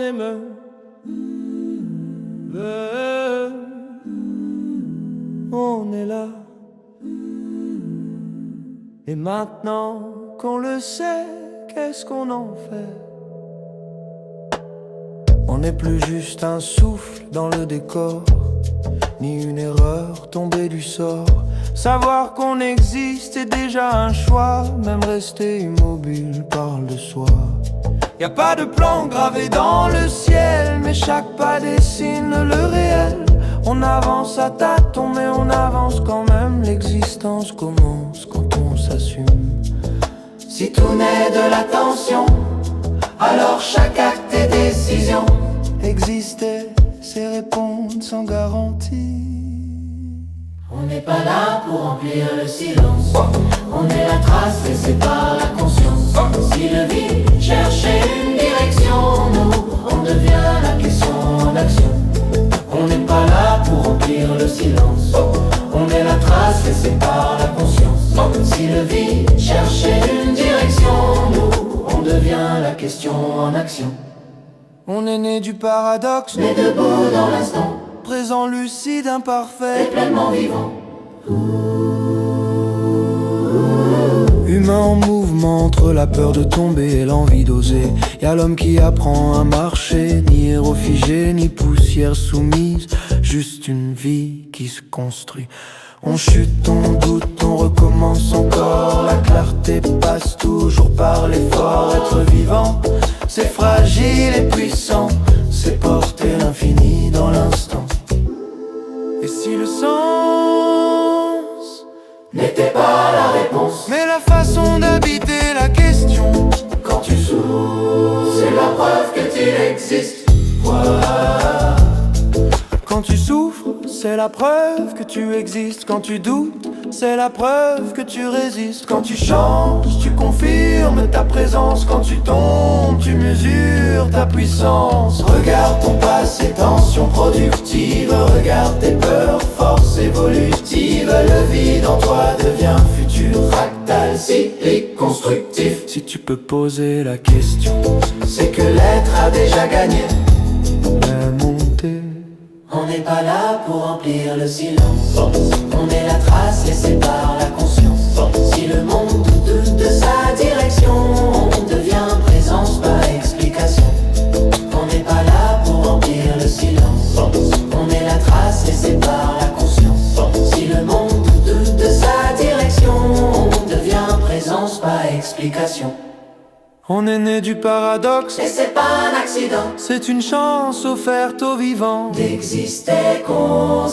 émeut. On est là. Et maintenant qu'on le sait, qu'est-ce qu'on en fait? On n'est plus juste un souffle dans le décor, ni une erreur tombée du sort. Savoir qu'on existe est déjà un choix, même rester immobile parle de soi. Y a pas de plan gravé dans le ciel, mais chaque pas dessine le réel. On avance à tâtons, mais on avance quand même. L'existence commence quand on s'assume. Si tout naît de l'attention, alors chaque acte est décision. Exister, c'est répondre sans garantie. On n'est pas là pour remplir le silence. On est la trace laissée par la conscience. Si le vide cherchait une direction, nous, on devient la question en action. On n'est pas là pour remplir le silence. On est la trace laissée par la conscience. Si le vide cherchait une direction, nous, on devient la question en action. On est né du paradoxe, Mais debout dans l'instant, présent lucide, imparfait, et pleinement vivant. humain en mouvement entre la peur de tomber et l'envie d'oser. Y'a l'homme qui apprend à marcher, ni héros figé, ni poussière soumise, juste une vie qui se construit. On chute, on doute, on recommence encore. La clarté passe toujours par l'effort. Être vivant, c'est fragile et puissant, c'est porter l'infini dans l'instant. Et si le sens N'était pas la réponse, mais la façon d'habiter la question, quand tu souffres, c'est la preuve que tu existes. Voilà. quand tu souffres, c'est la preuve que tu existes. Quand tu doutes, c'est la preuve que tu résistes. Quand tu changes, tu confirmes ta présence. Quand tu tombes, tu mesures ta puissance. Regarde ton passé, tension productive. Regarde tes peurs, force évolutive. Le vide en toi devient futur, fractal, cyclique, constructif. Si tu peux poser la question, C'est que l'être a déjà gagné. la montée. On n'est pas là pour remplir le silence. On est la trace laissée par la conscience. Si le monde doute de sa direction, on devient présence par explication. On n'est pas là pour remplir le silence. On est la trace laissée par la conscience. Si le monde doute de sa direction, on devient présence par explication. On est né du paradoxe, Et c'est pas un accident c'est une chance offerte aux vivants. d'exister consciemment.